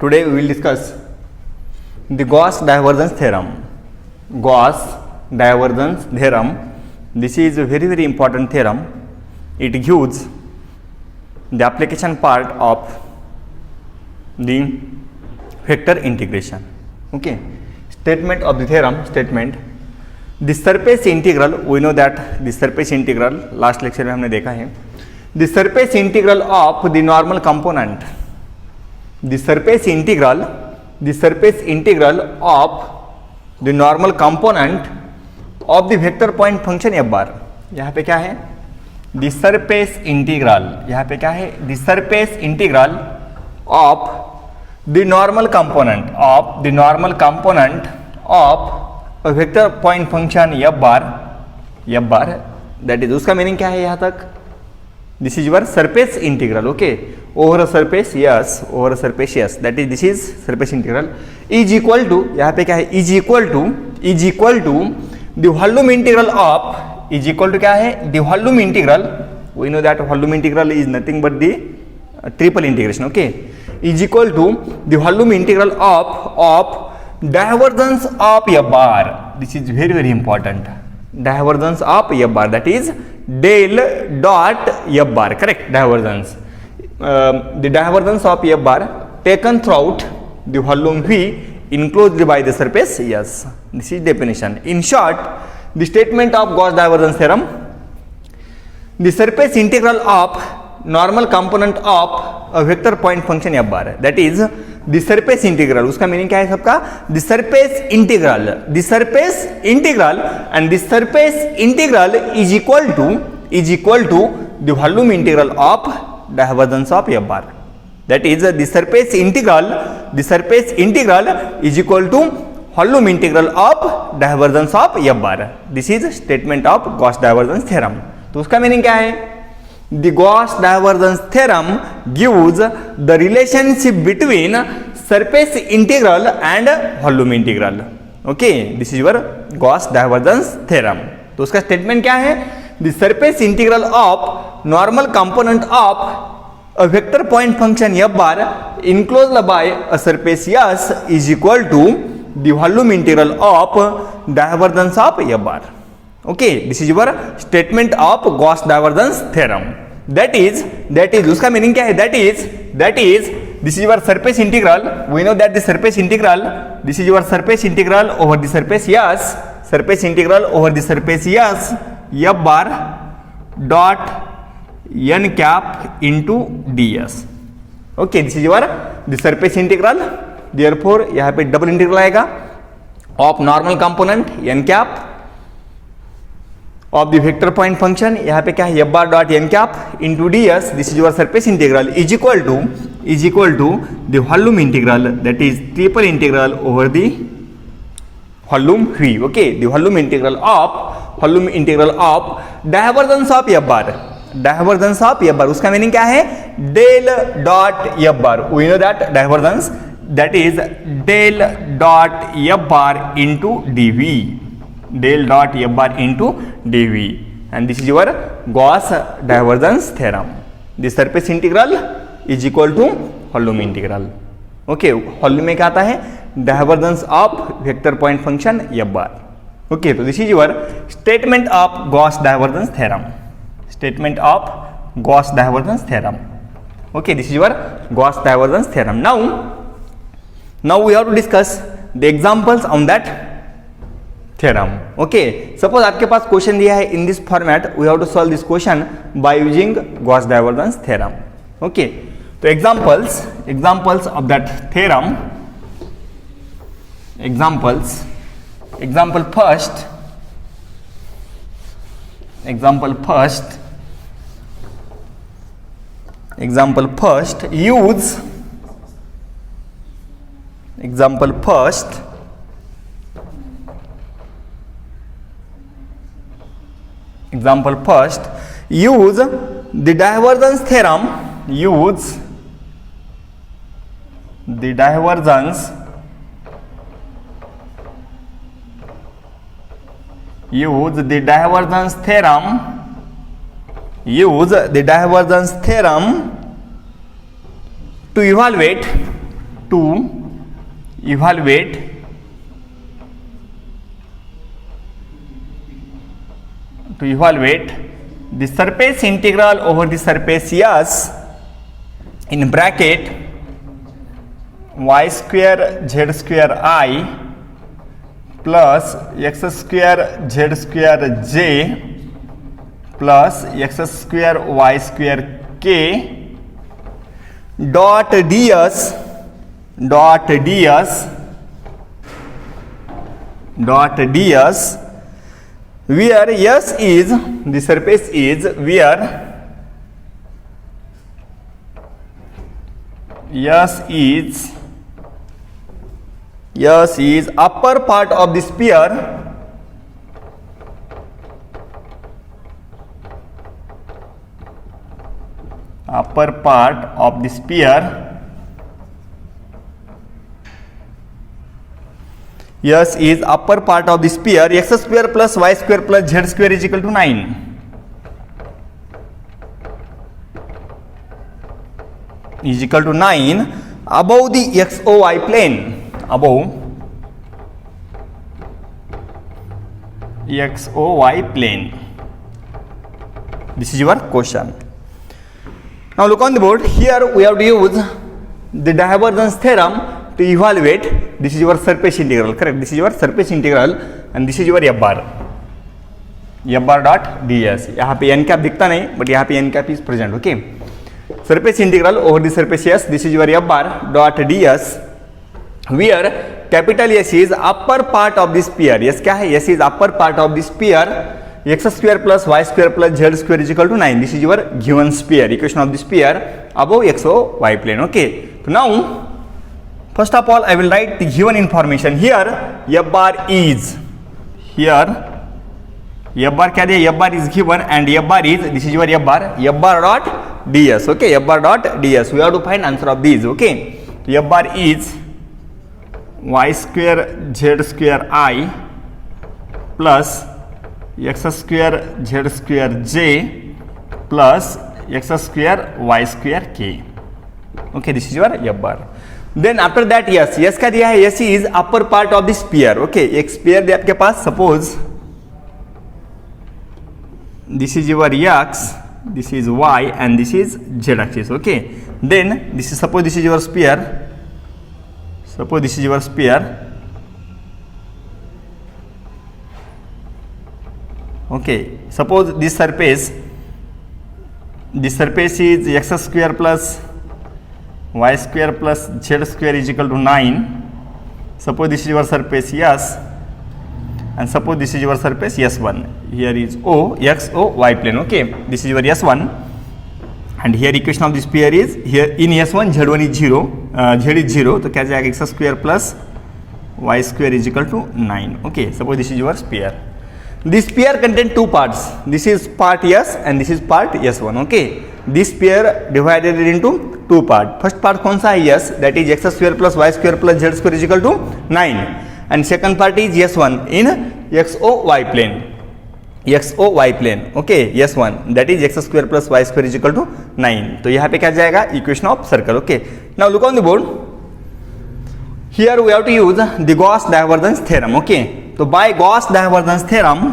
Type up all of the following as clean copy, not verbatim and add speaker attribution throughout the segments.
Speaker 1: Today we will discuss the Gauss divergence theorem. Gauss divergence theorem. This is a very important theorem. It gives the application part of the vector integration. Okay. Statement of the theorem. Statement. The surface integral, we know that the surface integral last lecture में हमने देखा है. The surface integral of the normal component. The surface integral of the normal component of the vector point function f bar. यहाँ पे क्या है? The surface integral. यहाँ पे क्या है? The surface integral of the normal component of a vector point function f bar. That is, उसका meaning क्या है यहाँ तक? This is your surface integral, okay? Over a surface, yes. That is, this is surface integral is equal to, यहाँ पे क्या है? Is equal to the volume integral of, is equal to क्या है? The volume integral. We know that volume integral is nothing but the triple integration, okay? Is equal to the volume integral of divergence of f bar. This is very important. Divergence of f bar, that is del dot f bar, correct? Divergence. The divergence of f bar taken throughout the volume V enclosed by the surface. Yes, this is definition. In short, the statement of Gauss divergence theorem: the surface integral of normal component of a vector point function f bar, that is the surface integral. उसका meaning क्या है सबका? The surface integral and the surface integral is equal to the volume integral of divergence of f bar. That is, the surface integral is equal to volume integral of divergence of f bar. This is statement of Gauss divergence theorem. तो उसका meaning क्या है? The Gauss divergence theorem gives the relationship between surface integral and volume integral. Okay, this is your Gauss divergence theorem. तो उसका statement क्या है? The surface integral of normal component of a vector point function f bar enclosed by a surface S is equal to the volume integral of divergence of f bar. Okay, this is your statement of Gauss divergence theorem. That is उसका meaning क्या है? That is this is your surface integral. We know that the surface integral, this is your surface integral over the surface S, f bar dot n cap into ds. Okay, this is your the surface integral. Therefore यहाँ पे double integral आएगा of normal component n cap of the vector point function. यहाँ पे क्या है? f bar dot n cap into ds. This is your surface integral is equal to the volume integral, that is triple integral over the volume V. Okay, the volume integral of divergence of f bar. उसका meaning क्या है? del dot f bar. We know that divergence, that is del dot f bar into dv. And this is your Gauss divergence theorem. The surface integral is equal to volume integral. Okay, volume में क्या आता है? Divergence of vector point function f bar. Okay, so this is your statement of Gauss divergence theorem. Okay, this is your Gauss divergence theorem. Now we have to discuss the examples on that theorem. Okay, suppose आपके पास question दिया है in this format, we have to solve this question by using Gauss divergence theorem. Okay, तो examples of that theorem. Example first. Use the divergence theorem. Use the divergence theorem to evaluate to evaluate the surface integral over the surface S in bracket y square z square I plus x square z square j plus x square y square k dot ds where S is the surface is where S is upper part of the sphere S is upper part of the sphere x square plus y square plus z square is equal to 9. Is equal to 9 above the XOY plane. Above XOY plane. This is your question. Now look on the board. Here we have to use the divergence theorem to evaluate. This is your surface integral, correct? This is your surface integral and this is your f bar dot ds. यहाँ पे n cap दिखता नहीं, but यहाँ पे n cap is present. Okay. Surface integral over the surface S. This is your f bar dot ds, where capital S is upper part of the sphere. S क्या है? S is upper part of the sphere. X square plus y square plus z square is equal to 9. This is your given sphere, equation of the sphere above XOY plane. Okay. So now, first of all, I will write the given information. Here, f bar is here. F bar क्या दिया? F bar is given and f bar is, this is your f bar dot ds. Okay, f bar dot ds. We have to find answer of these. Okay, f bar is y square z square I plus x square z square j plus x square y square k. Okay, this is your f bar. Then after that yes क्या दिया है? S is upper part of the sphere. Okay, एक sphere दिया आपके पास. Suppose this is your x, this is y and this is z axis. Okay, then this is, suppose this is your sphere. Suppose this is your sphere. Okay, suppose this surface is x square plus y square plus z square is equal to 9. Suppose this is your surface S and suppose this is your surface S1. Here is O, x, O, y plane. Okay, this is your S1 and here equation of the sphere is, here in S1 Z1 is 0, Z is 0, तो क्या जाएगा? x square plus y square is equal to 9. Okay, suppose this is your sphere. This sphere contains two parts. This is part S and this is part S1. Okay, this sphere divided into two parts. First part कौन सा है? S, that is x square plus y square plus z square is equal to 9 and second part is S1 in XOY plane. XOY plane. Okay, S1 that is x square plus y square is equal to 9. तो यहाँ पे क्या जाएगा? Equation of circle. Okay, now look on the board. Here we have to use the Gauss divergence theorem. Okay, so by Gauss divergence theorem,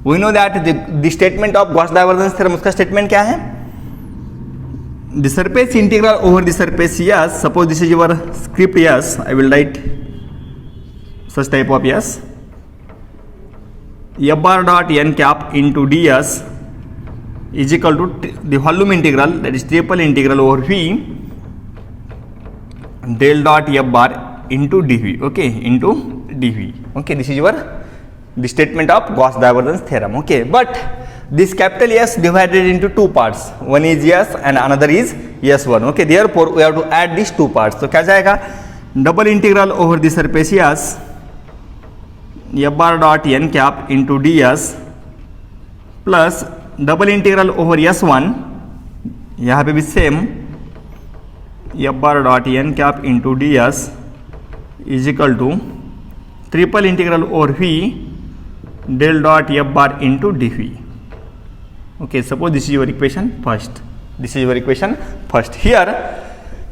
Speaker 1: we know that the statement of Gauss divergence theorem, उसका statement क्या है? The surface integral over the surface S. Suppose this is your script S. I will write such type of S. F bar dot n cap into ds is equal to the volume integral, that is triple integral over V del dot f bar into dv. Okay, into dv. Okay, this is your the statement of Gauss divergence theorem. Okay, but this capital S divided into two parts. One is S and another is S1. Okay, therefore we have to add these two parts. So क्या जाएगा? Double integral over the surface S f bar dot n cap into ds plus double integral over S1, यहाँ पे भी same, f bar dot n cap into ds is equal to triple integral over v del dot f bar into dv. Okay, suppose this is your equation first. This is your equation first. Here,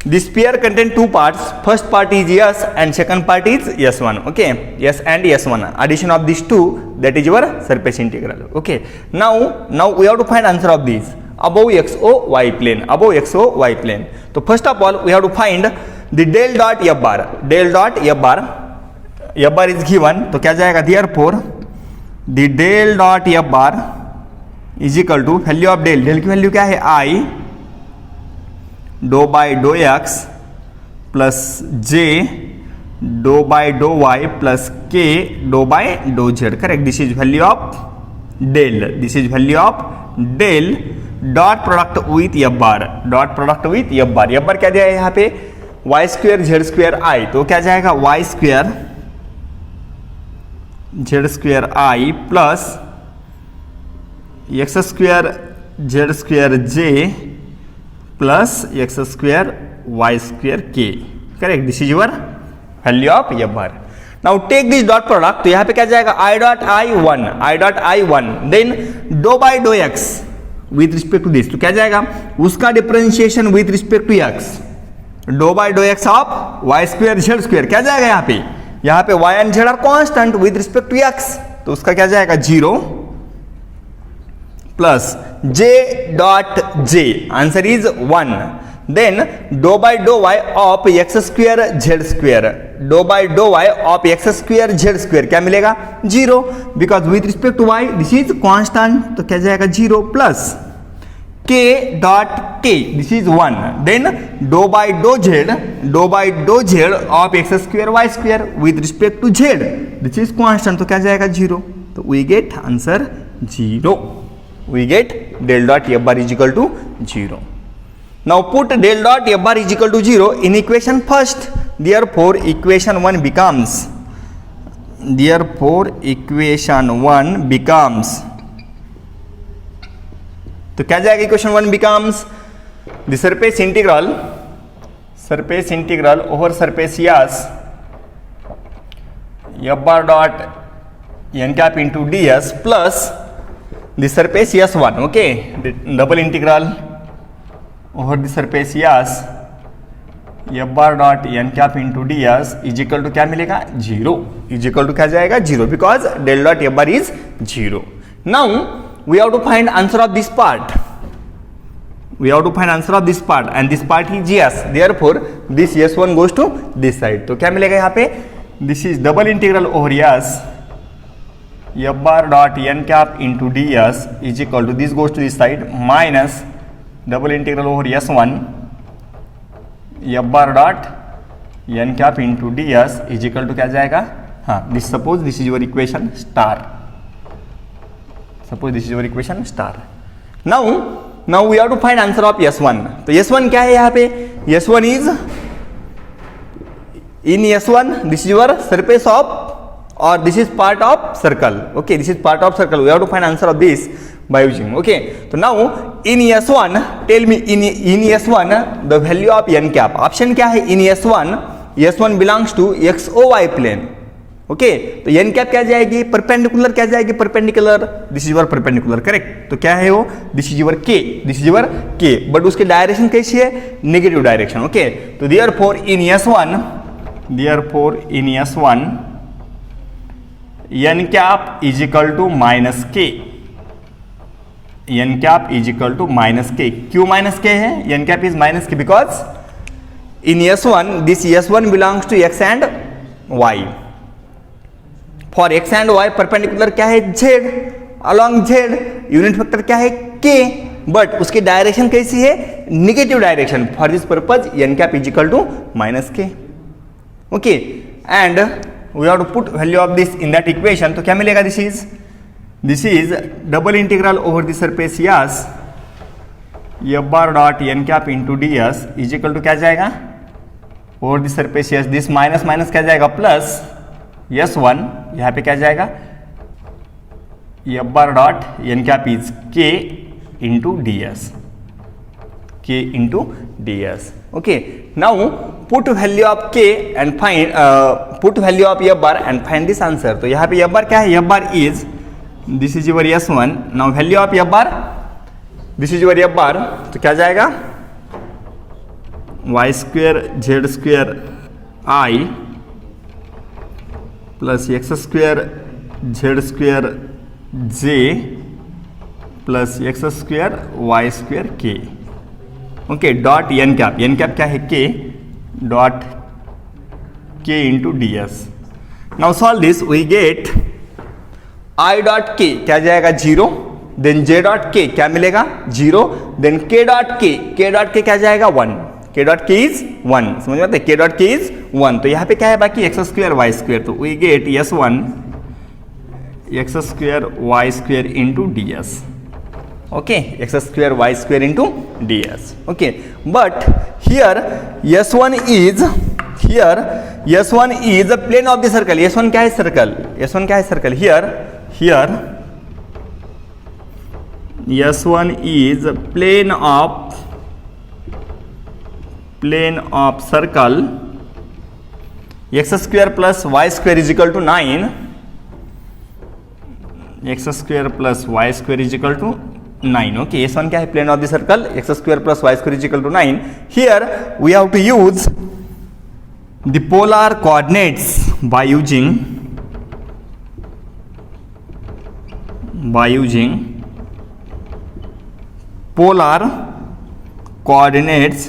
Speaker 1: this sphere contains two parts. First part is S and second part is S1. Okay, S and S1. Addition of these two, that is your surface integral. Okay. Now we have to find answer of these above xo y plane. Above xo y plane. So first of all, we have to find the del dot f bar. Del dot f bar. F bar is given. तो क्या जाएगा? Therefore, the del dot f bar is equal to value of del. Del की value क्या है? I dou by dou x plus j dou by dou y plus k dou by dou z. Correct. This is value of del. This is value of del dot product with f bar. Dot product with f bar. f bar क्या दिया है यहाँ पे? y square z square i. तो क्या जाएगा? y square z square i plus x square z square j plus x square y square k. Correct. This is your value of f bar. Now take this dot product. तो यहाँ पे क्या जाएगा? I dot i1, I dot i1, then dou by dou x with respect to this. तो क्या जाएगा? उसका differentiation with respect to x. dou by dou x of y square z square. क्या जाएगा यहाँ पे? यहाँ पे y and z are constant with respect to x. तो उसका क्या जाएगा? 0 plus j dot j. Answer is 1. Then dou by dou y of x square z square. Dou by dou y of x square z square क्या मिलेगा? 0. Because with respect to y this is constant. तो क्या जाएगा? 0 plus k dot k. This is 1. Then dou by dou z of x square y square with respect to z. This is constant. तो क्या जाएगा? 0. तो we get answer 0. We get del dot f bar is equal to 0. Now put del dot f bar is equal to 0 in equation first. Therefore equation 1 becomes. तो क्या जाएगा? Equation 1 becomes the surface integral over surface S f bar dot n cap into ds plus the surface S1. Okay, the double integral over the surface S f bar dot n cap into ds is equal to क्या मिलेगा? 0. is equal to क्या जाएगा? 0 because del dot f bar is 0. Now we have to find answer of this part. And this part is S. Therefore this S1 goes to this side. तो क्या मिलेगा यहाँ पे? This is double integral over S f bar dot n cap into ds is equal to this goes to this side minus double integral over S1 f bar dot n cap into ds is equal to क्या जाएगा? हाँ, this suppose this is your equation star. Now we have to find answer of S1. तो S1 क्या है यहाँ पे? S1 is in S1 this is your surface of or this is part of circle. Okay, this is part of circle. We have to find answer of this by using. Okay, so now in S1 tell me in S1 the value of n cap. Option क्या है? in S1 belongs to XOY plane. Okay, तो n cap क्या जाएगी? Perpendicular क्या जाएगी? Perpendicular. This is your perpendicular. Correct. तो क्या है वो? This is your k. But उसकी डायरेक्शन कैसी है? Negative direction. ओके, तो therefore in S1 n cap is equal to minus k. n cap is equal to minus k. क्यों minus k है? n cap is minus k because in S1 this S1 belongs to x and y. For x and y perpendicular क्या है? z. Along z unit vector क्या है? k. But उसकी direction कैसी है? Negative direction. For this purpose n cap is equal to minus k. Okay, and we have to put value of this in that equation. तो क्या मिलेगा? This is double integral over the surface S f bar dot n cap into ds is equal to क्या जाएगा? Over the surface S. This minus minus क्या जाएगा? Plus S1. यहाँ पे क्या जाएगा? f bar dot n cap is k into ds. Okay, now put value of k and find put value of f bar and find this answer. तो यहाँ पे f bar क्या है, f bar is this is your S1। Now value of f bar, this is your f bar, तो क्या जाएगा y square z square i plus x square z square j plus x square y square k. Okay, dot n cap क्या है k dot k into d s. Now solve this, we get i dot k क्या जाएगा 0, then J dot k क्या मिलेगा 0, then के dot k क्या जाएगा 1, के डॉट के इज 1, समझ में आता है, के डॉट के इज 1। तो यहाँ पे क्या है बाकी एक्स स्क्वेयर वाई स्क्वेयर, तो we get S1 x square y square into d s. Okay, x square y square into d s. Okay, but here S1 is a plane of the circle. S1 क्या है circle, S1 क्या है circle, here S1 is plane of circle x square plus y square is equal to 9, x square plus y square is equal to 9. Okay, S1 क्या है, plane of the circle x square plus y square is equal to 9. Here we have to use the polar coordinates by using polar coordinates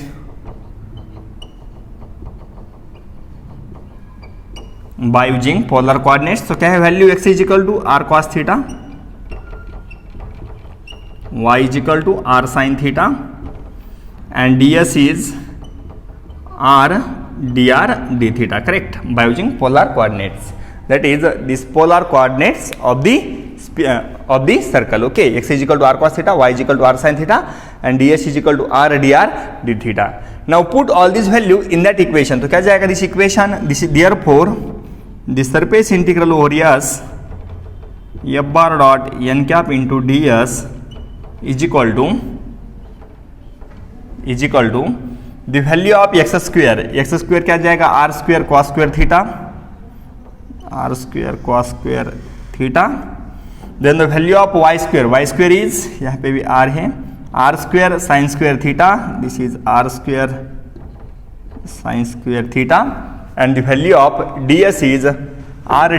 Speaker 1: तो क्या है value x is equal to r cos theta, y is equal to r sine theta and ds is r dr d theta, correct, by using polar coordinates, that is this polar coordinates of the circle. Okay, x is equal to r cos theta, y is equal to r sin theta and ds is equal to r dr d theta. Now put all this value in that equation. तो क्या जाएगा this equation, this is therefore the surface integral over s f bar dot n cap into ds is equal to the value of x square क्या जाएगा r square cos square theta, r square cos square theta, then the value of y square is यहाँ पे भी r है, r square sin square theta, this is r square sin square theta and the value of ds is r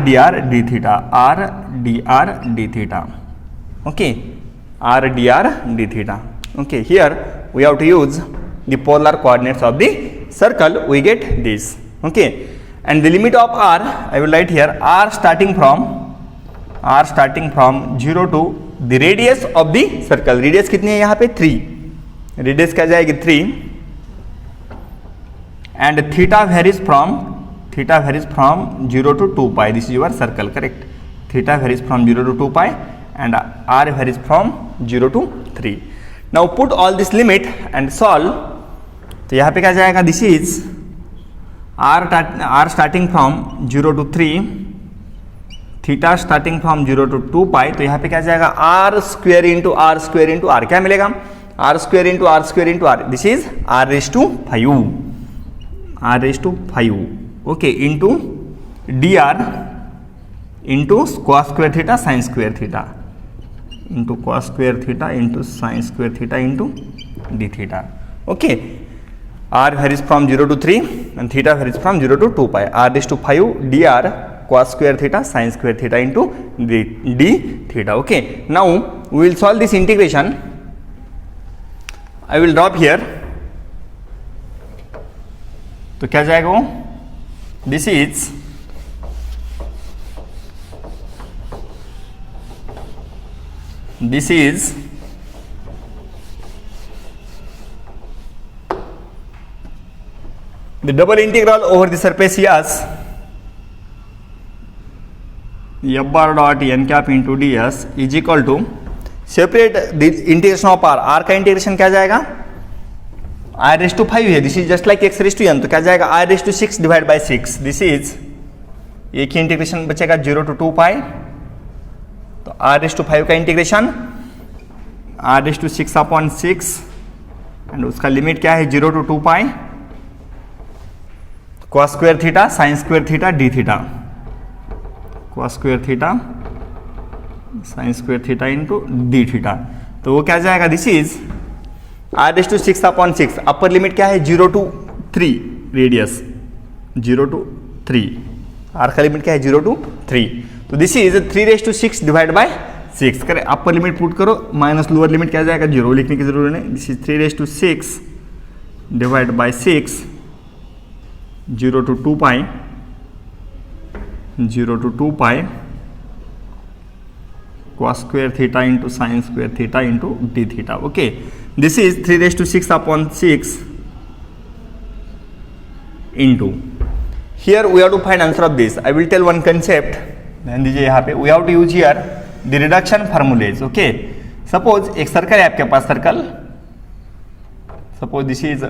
Speaker 1: dr d theta, r dr d theta. Okay, r dr d theta. Okay, here we have to use the polar coordinates of the circle, we get this. Okay, and the limit of r I will write here, r starting from 0 to the radius of the circle. radius कितनी है यहाँ पे 3, radius क्या जाएगी 3 and theta varies from 0 to 2 pi, this is your circle, correct, theta varies from 0 to 2 pi and r varies from 0 to 3. now put all this limit and solve. तो यहाँ पे क्या जाएगा, this is r starting from 0 to 3, theta starting from 0 to 2 पाई, तो यहाँ पे क्या जाएगा r स्क्वेयर इंटू r, क्या मिलेगा r square into r, this is r raise to 5, okay, into dr into cos square theta sine square theta into cos square theta into sine square theta into d theta. Okay, r varies from 0 to 3 and theta varies from 0 to 2 pi, r raised to 5 dr cos square theta sin square theta into d theta. Okay, now we will solve this integration. I will drop here. तो क्या जाएगा वो, this is the double integral over the surface S f bar dot n cap into ds is equal to, separate the integration of r का integration क्या जाएगा r raised to 5 है, this is just like x raised to n, तो क्या जाएगा r raised to 6 divide by 6, this is एक ही integration बचेगा 0 to 2 पाई, तो r raised to 5 का integration r raised to 6/6 and उसका लिमिट क्या है 0 to 2 pi cos square theta sin square theta d theta, cos square theta sin square theta into d theta. तो वो क्या जाएगा, this is r⁶/6, upper limit क्या है 0 to 3 रेडियस, 0 to 3, r का लिमिट क्या है 0 to 3, तो दिस इज 3⁶ डिवाइड बाय 6 करें, अपर लिमिट पुट करो माइनस लोअर लिमिट क्या जाएगा 0, लिखने की जरूरत नहीं, this is 3⁶ divide by 6, 0 to 2 pi, 0 to 2 pi cos square theta into sin square theta into d theta. Okay, this is 3⁶/6 into, here we have to find answer of this. I will tell one concept, ध्यान दीजिए यहाँ पे, we have to use here the reduction formulas. Okay, suppose एक circle है आपके पास, circle suppose this is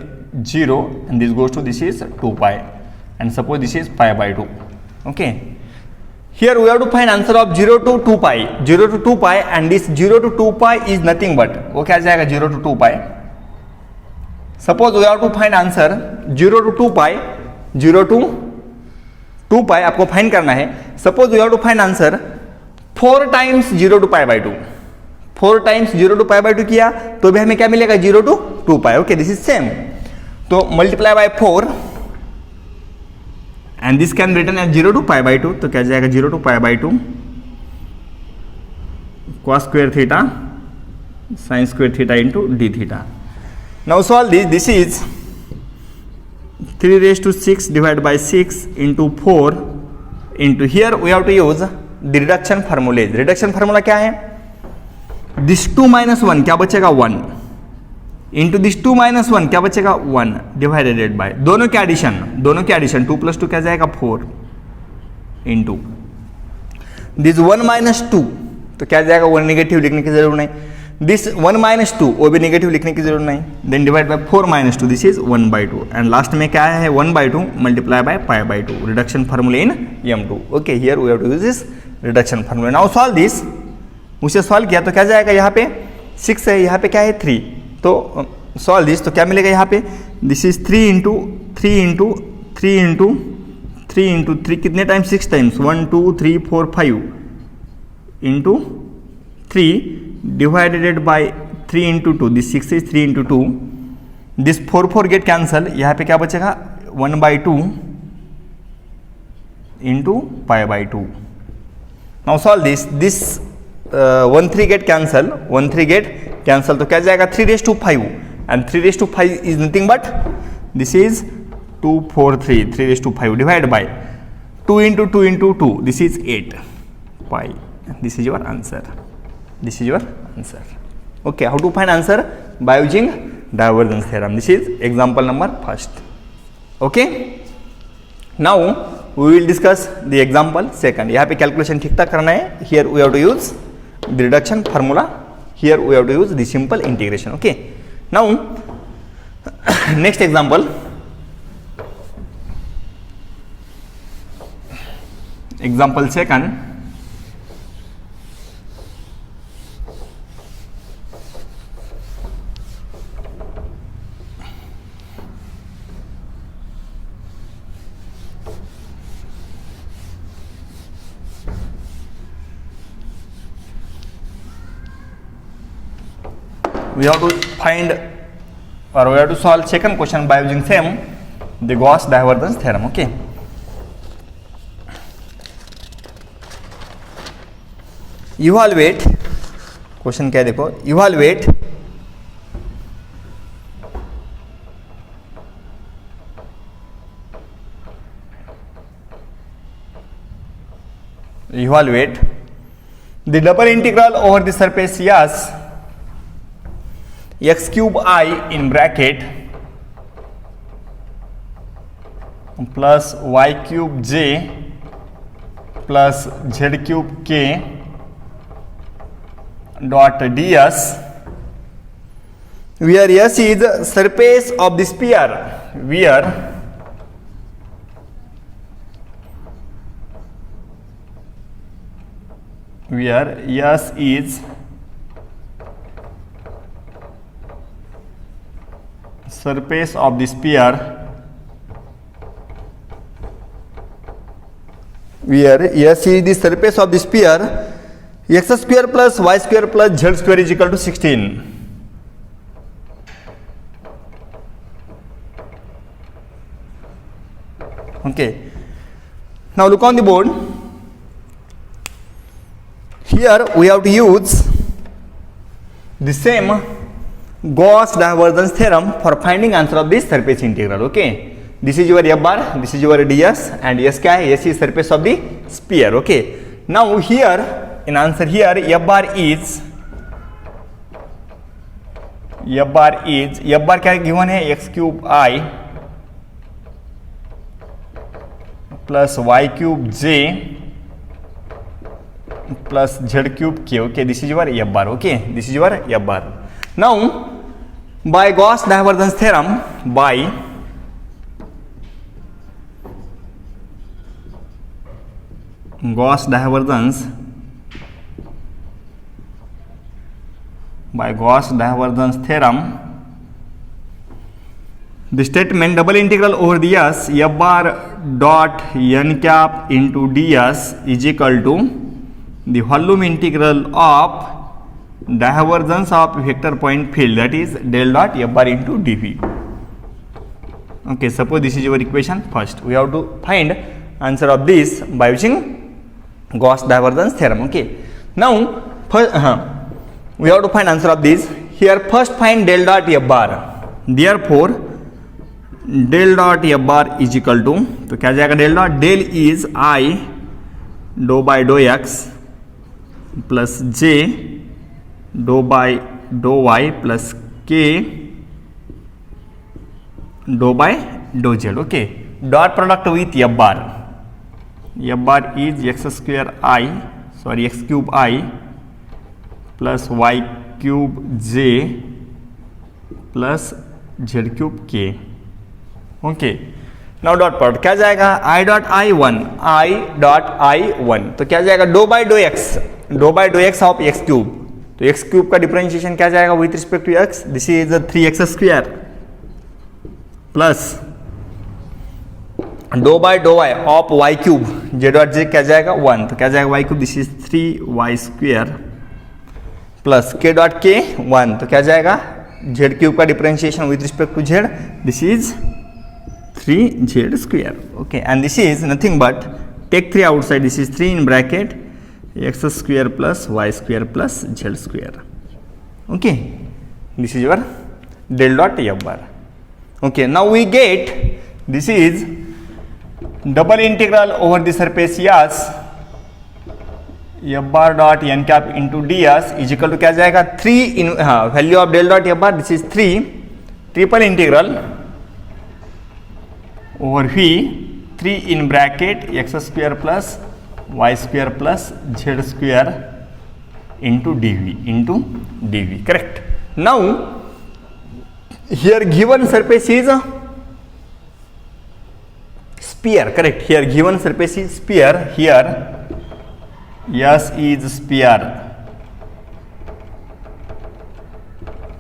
Speaker 1: 0 and this goes to this is 2 pi and suppose this is pi by 2. Okay, here we have to find answer of 0 to 2 pi, 0 to 2 pi, and this 0 to 2 pi is nothing but, वो क्या जाएगा 0 to 2 pi. Suppose we have to find answer 0 to 2 pi, 0 to 2 pi आपको find करना है. Suppose we have to find answer 4 times 0 to pi by 2, 4 times 0 to pi by 2 किया तो भी हमें क्या मिलेगा 0 to 2 pi. Okay, this is same, तो multiply by 4 and this can written as 0 to pi by 2, तो क्या जाएगा 0 to pi by 2 cos square theta sin square theta into d theta. Now solve this. This is 3⁶ divided by 6 into 4 into, here we have to use the reduction formula. Reduction formula क्या है, this 2 minus 1 क्या बचेगा 1 into this 2 minus 1 क्या बचेगा 1 divided by, दोनों के addition, 2 + 2 क्या जाएगा 4 इंटू दिस 1 minus 2 तो क्या जाएगा 1 नेगेटिव लिखने की जरूरत नहीं, दिस 1 minus 2 वो भी नेगेटिव लिखने की जरूरत नहीं, then divide by 4 minus 2 this is 1/2 and last में क्या है 1/2 multiply by π/2, reduction formula in m2. Okay, here we have to use this reduction formula. Now solve this. मुझसे सॉल्व किया तो क्या जाएगा, यहाँ पे 6 है, यहाँ पे क्या है 3, तो सॉल्व दिस तो क्या मिलेगा यहाँ पे, this is 3 into 3 into 3 into 3 into 3 कितने times 6 times 1 2 3 4 5 into 3 divided by 3 into 2, this 6 is 3 into 2, this 4 get cancel, यहाँ पे क्या बचेगा 1/2 into π/2. Now solve this 1 3 get cancel, 1 3 get cancel, तो क्या जाएगा 3⁵ and 3⁵ is nothing but this is 2 4 3, 3⁵ divide by 2 into 2 into 2, this is 8 pi. This is your answer. This is your answer. Okay, how to find answer? By using divergence theorem. This is example number 1. Okay. Now we will discuss the example 2. यहाँ पे calculation ठीक ठाक करना है. Here we have to use the reduction formula. Here we have to use the simple integration. Okay. Now next example. Example 2. We have to find or we have to solve second question by using same the Gauss divergence theorem. Okay. Evaluate, question क्या है देखो, evaluate the double integral over the surface S x cube I in bracket plus y cube j plus z cube k dot ds, where S is the surface of the sphere, where S is surface of the sphere where S is the surface of the sphere, x square plus y square plus z square is equal to 16. Okay. Now look on the board. Here we have to use the same Gauss divergence theorem for finding answer of this surface integral. Okay. This is your f bar, this is your ds, and s क्या है? S is surface of the sphere. Okay. Now here in answer here f bar क्या given है? x cube I plus y cube j plus z cube k. Okay, this is your f bar. Okay, this is your f bar. Now by Gauss divergence theorem, by Gauss divergence theorem, the statement double integral over ds f bar dot n cap into ds is equal to the volume integral of divergence of vector point field, that is del dot f bar into dv. Okay, suppose this is your equation first. We have to find answer of this by using Gauss divergence theorem. Okay. Now first, we have to find answer of this. Here first find del dot f bar. Therefore del dot f bar is equal to, तो क्या जाएगा del dot? Del is I dou by dou x plus j dou by dou y plus k dou by dou z. Okay. Dot product with f bar. F bar is x cube I plus y cube j plus z cube k. Okay. Now dot product क्या जाएगा? I dot I 1 तो क्या जाएगा? dou by dou x of x cube. तो x cube का differentiation क्या जाएगा with respect to x? This is 3x square plus dou by dou y of y cube z dot j क्या जाएगा? 1 तो क्या जाएगा? y cube this is 3y square plus k dot k 1 तो क्या जाएगा? z cube का differentiation with respect to z, this is 3z square. Okay, and this is nothing but, take 3 outside, this is 3 in bracket x square plus y square plus z square. Okay, this is your del dot f bar. Okay, now we get this is double integral over the surface S f bar dot n cap into ds is equal to क्या जाएगा? 3 in value of del dot f bar, this is 3 triple integral over v 3 in bracket x square plus y square plus z square into dv. Correct. Now here given surface is a sphere. Correct. Here given surface is sphere. Here S is sphere.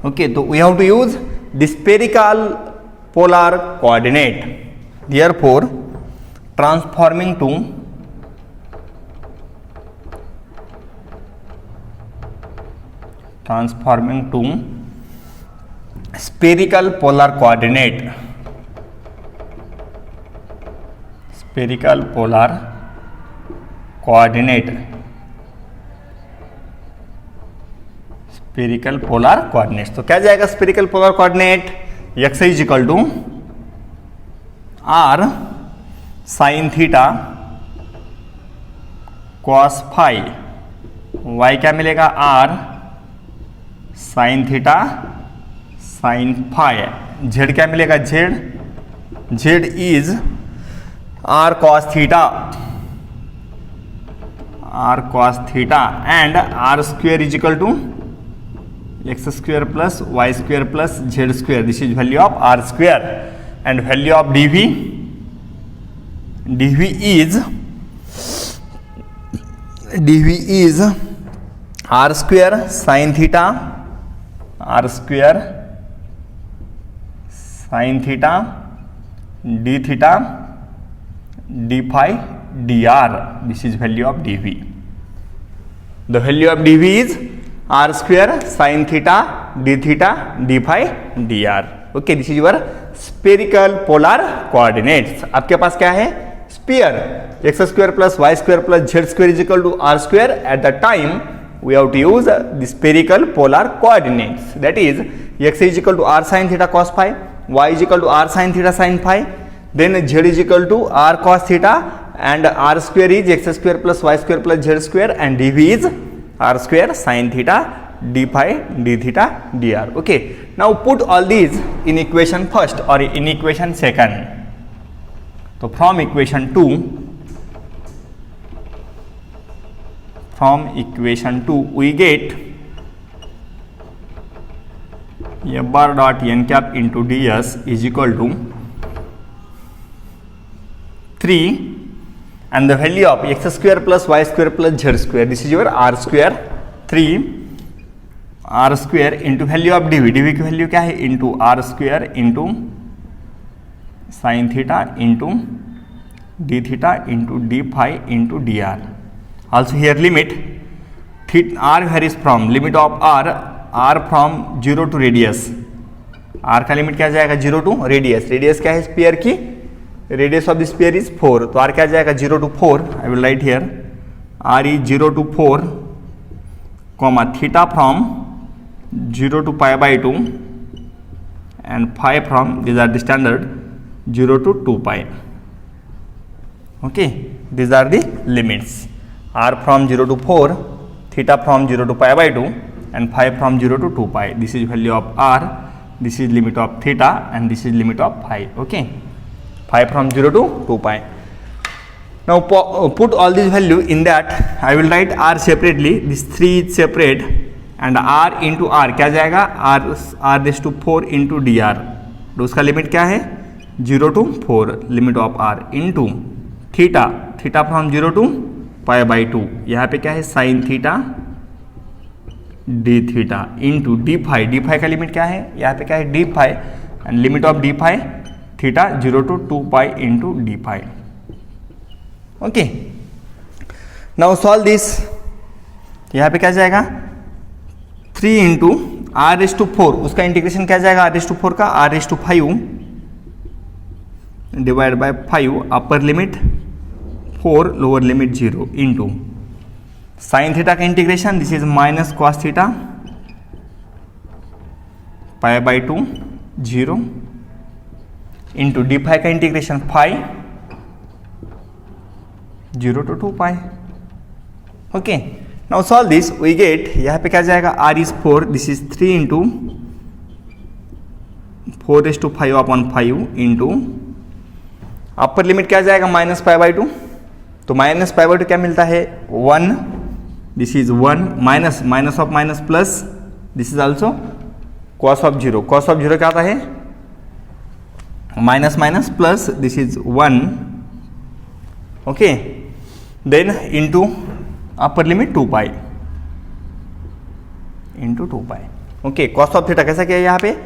Speaker 1: Okay, so we have to use the spherical polar coordinate. Therefore transforming to spherical polar coordinate. Spherical polar coordinates. तो क्या जाएगा spherical polar coordinate? x is equal to r sin theta cos phi, y क्या मिलेगा? r sin theta sin phi, z क्या मिलेगा? z is r cos theta and r square is equal to x square plus y square plus z square. This is value of r square, and value of dv is r square sin theta d theta d phi dr. This is value of dv. The value of dv is r square sin theta d theta d phi dr. Okay, this is your spherical polar coordinates. आपके पास क्या है? Sphere. x square plus y square plus z square is equal to r square. At the time we have to use the spherical polar coordinates. That is, x is equal to r sin theta cos phi, y is equal to r sin theta sin phi, then z is equal to r cos theta, and r square is x square plus y square plus z square, and dv is r square sin theta d phi d theta dr. Okay, now put all these in equation first or in equation second. So from equation 2 we get f bar dot n cap into ds is equal to 3, and the value of x square plus y square plus z square, this is your r square, 3 r square into value of dv, dv की value क्या है? into r square into sin theta into d theta into d phi into dr. Also here limit theta r varies from limit of r from 0 to radius. r का limit क्या जाएगा? 0 to radius. Radius क्या है sphere की? Radius of the sphere is 4. तो r क्या जाएगा? 0 to 4. I will write here r is 0 to 4 comma theta from 0 to pi by 2 and phi from, these are the standard, 0 to 2 pi. Okay, these are the limits. R from 0 to 4, theta from 0 to pi by 2 and phi from 0 to 2 pi. This is value of r, this is limit of theta, and this is limit of phi. Okay, phi from 0 to 2 pi. Now put all these value in that. I will write r separately, this 3 is separate, and r into r क्या जाएगा? r raise to 4 into d r. तो उसका limit क्या है? 0 to 4, limit of r into theta, theta from 0 to pi by 2, यहाँ पे क्या है? Sine theta d theta into d phi. D phi का लिमिट क्या है? यहाँ पे क्या है? D phi, and limit of d phi theta 0 to 2 pi into d phi. Okay, now solve this. यहाँ पे क्या जाएगा? 3 इंटू आर रेस टू 4, उसका इंटीग्रेशन क्या जाएगा? आर रेस टू 4 का r raise to 5 divide by 5, upper limit 4, lower limit 0 into sine theta का integration, this is minus cos theta pi by 2 0 into d phi का integration 5 0 to 2 pi. Okay, now solve this. We get, यहाँ पे क्या जाएगा? r is 4, this is 3 into 4 raise to 5 upon 5 into upper limit क्या जाएगा? Minus pi by 2. तो minus pi by 2 क्या मिलता है? 1. This is 1 minus minus of minus plus, this is also cos of 0. Cos of 0 क्या आता है? Minus minus plus, this is 1. Okay, then into upper limit 2 pi into 2 pi. Okay, cos of theta कैसा किया? यहाँ पे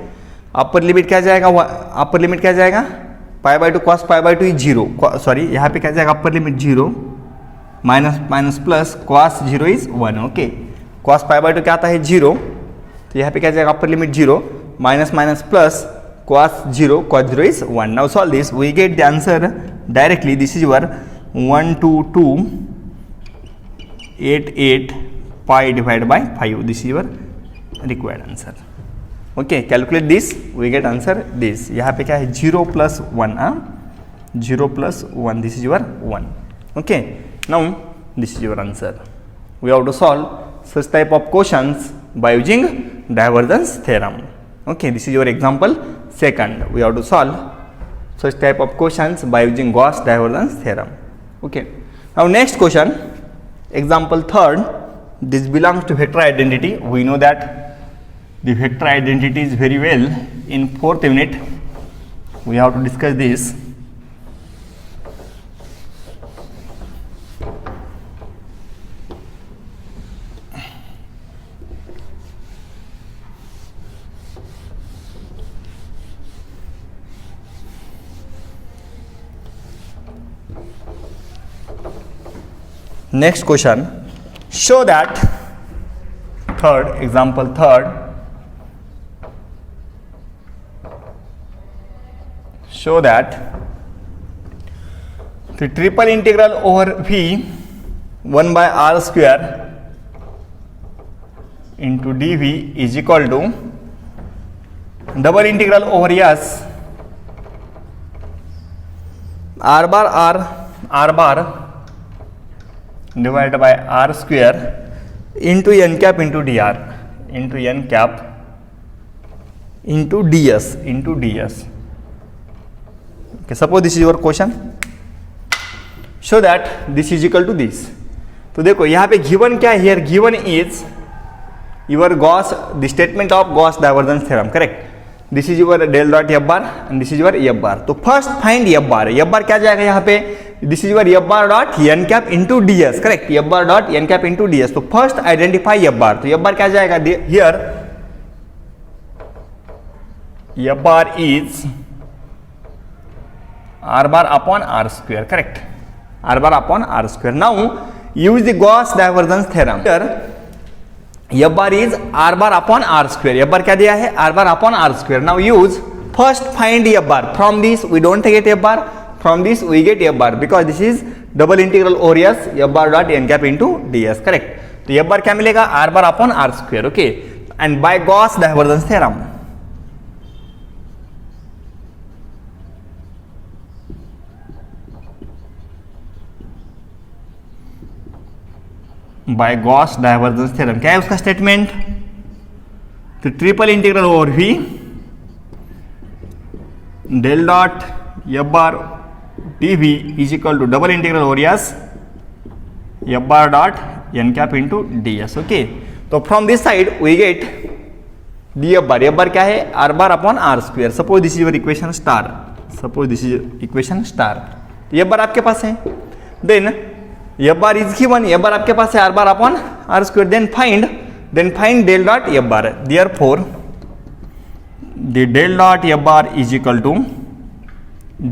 Speaker 1: अपर limit क्या जाएगा? अपर limit क्या जाएगा? पाई by 2 cos pi by 2 is 0. Sorry, यहाँ पे क्या जाएगा? Upper limit 0 minus minus plus cos 0 is 1. Okay, cos pi by 2 क्या आता है? 0. तो यहाँ पे क्या जाएगा? Upper limit 0 minus minus plus cos 0 is 1. Now solve this. We get the answer directly. This is your 12288 pi divided by 5. This is your required answer. Okay, calculate this. We get answer this. यहाँ पे क्या है? 0 plus 1. 0 plus 1. This is your 1. Okay. Now this is your answer. We have to solve such type of questions by using divergence theorem. Okay, this is your example second. We have to solve such type of questions by using Gauss divergence theorem. Okay, now next question, example third. This belongs to vector identity. We know that the vector identity is very well. In 4th unit we have to discuss this. Next question, show that, third example, third, show that the triple integral over v 1 by r square into dv is equal to double integral over s r bar divided by r square into n cap into dr into n cap into ds. Okay, suppose this is your question, show that this is equal to this. तो देखो यहाँ पे given क्या है, here given is your Gauss, the statement of Gauss divergence theorem, correct? This is your del dot f bar and this is your f bar. तो first find f bar. f bar क्या जाएगा यहाँ पे, this is your f bar dot n cap into ds, correct? f bar dot n cap into ds. तो first identify f bar. तो f bar क्या जाएगा, here f bar is r bar upon r square, correct? r bar upon r square. Now use the Gauss divergence theorem. Here f bar is r bar upon r square. f bar क्या दिया है, r bar upon r square. Now use first find f bar. From this we don't get f bar, from this we get f bar because this is double integral over s f bar dot n cap into ds, correct? तो f bar क्या मिलेगा, r bar upon r square, okay? And by Gauss divergence theorem, by Gauss divergence theorem क्या है उसका statement, तो triple integral over v del dot f bar dv is equal to double integral over s f bar dot n cap into ds, okay? तो from this side we get d f bar क्या है, r bar upon r square. Suppose this is your equation star, suppose this is equation star. तो f bar आपके पास है, then f bar is given, f bar आपके पास है r bar upon r square. then find del dot f bar. Therefore the del dot f bar is equal to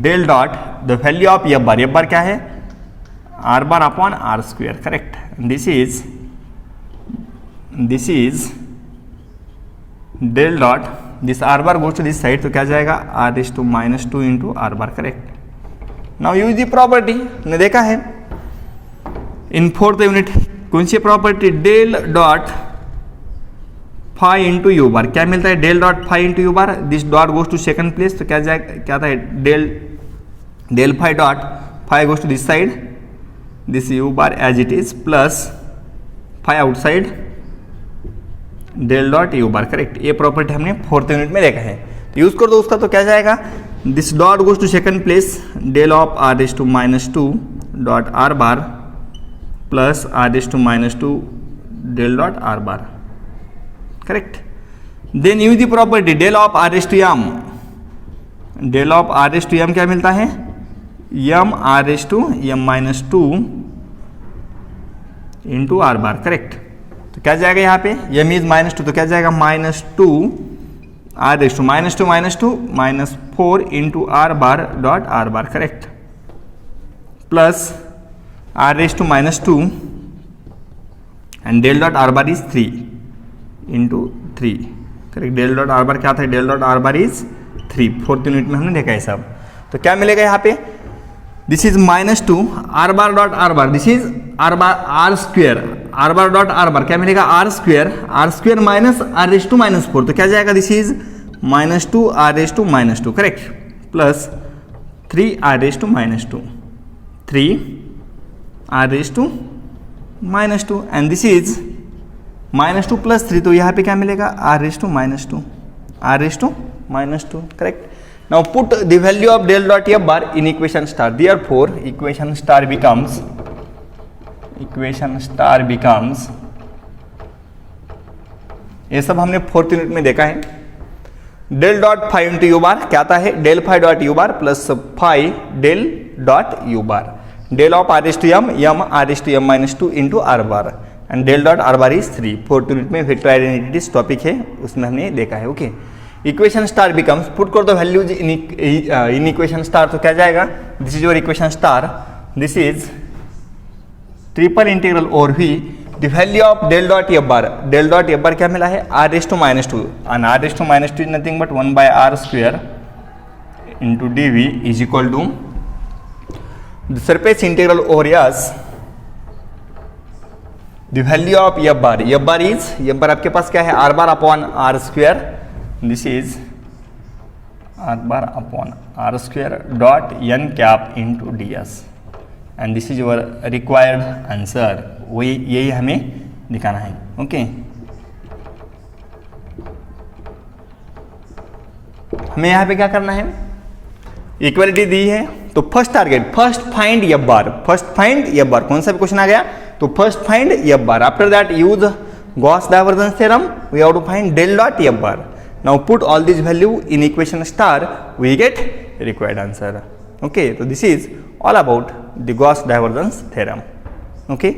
Speaker 1: del dot the value of f bar. f bar क्या है, r bar upon r square, correct? this is del dot this r bar goes to this side, तो क्या जाएगा, r raised to -2 into r bar, correct? now use the property, हमने देखा है इन fourth unit, कौन सी property, del dot phi into u bar. क्या मिलता है, del dot phi into u bar. This dot goes to second place, तो क्या जाएगा, क्या था, del phi dot phi goes to this side, this u bar as it is plus phi outside del dot u bar, correct? ये property हमने fourth unit में देखा है, तो यूज कर दो उसका. तो क्या जाएगा, this dot goes to second place, del of r raise to -2 dot r bar plus r raise to -2 del dot r bar, correct? Then use the property del of r raise to m. Del of r raise to m क्या मिलता है, m r raise to m -2 into r bar, correct? तो क्या जाएगा यहाँ पे, m is -2, तो क्या जाएगा, -2 r raise to -2 -4 into r bar dot r bar, correct? Plus r raised to -2 and del dot r bar is 3 into 3, correct? del dot r bar क्या था, del dot r bar is 3. Fourth unit में हमने देखा है सब. तो क्या मिलेगा यहाँ पे, this is -2 r bar dot r bar, this is r bar r square, r bar dot r bar क्या मिलेगा, r square minus r raised to -4, तो क्या जाएगा, this is -2 r raised to -2, correct? Plus 3 r raised to -2, 3 r raised to -2 and this is -2 plus 3, तो यहाँ पे क्या मिलेगा, r raised to -2, r raised to -2, correct? now put the value of del dot f bar in equation star. Therefore equation star becomes ये सब हमने fourth unit में देखा है. Del dot phi into u bar क्या आता है, del phi dot u bar plus phi del dot u bar, del of r raised to m r raised to m -2 into r bar and del dot r bar is 3. Fourth unit में vector identities topic है, उसमें हमने देखा है, okay? Equation star becomes, put कर दो values in equation star, तो क्या जाएगा, this is your equation star, this is triple integral over V the value of del dot f bar क्या मिला है r raise to minus two, and r raise to minus two is nothing but 1/r square into dv is equal to the surface integral over S the value of f bar आपके पास क्या है r bar upon r square, this is r bar upon r square dot n cap into ds, and this is your required answer. वही यही हमें दिखाना है। Okay हमें यहाँ पे क्या करना है, इक्वलिटी दी है तो first target first find f bar, कौन सा भी क्वेश्चन आ गया तो first find f bar, after that use Gauss divergence theorem we have to find del dot f bar. Now put all this value in equation star we get required answer. Okay तो this is all about the Gauss divergence theorem. Okay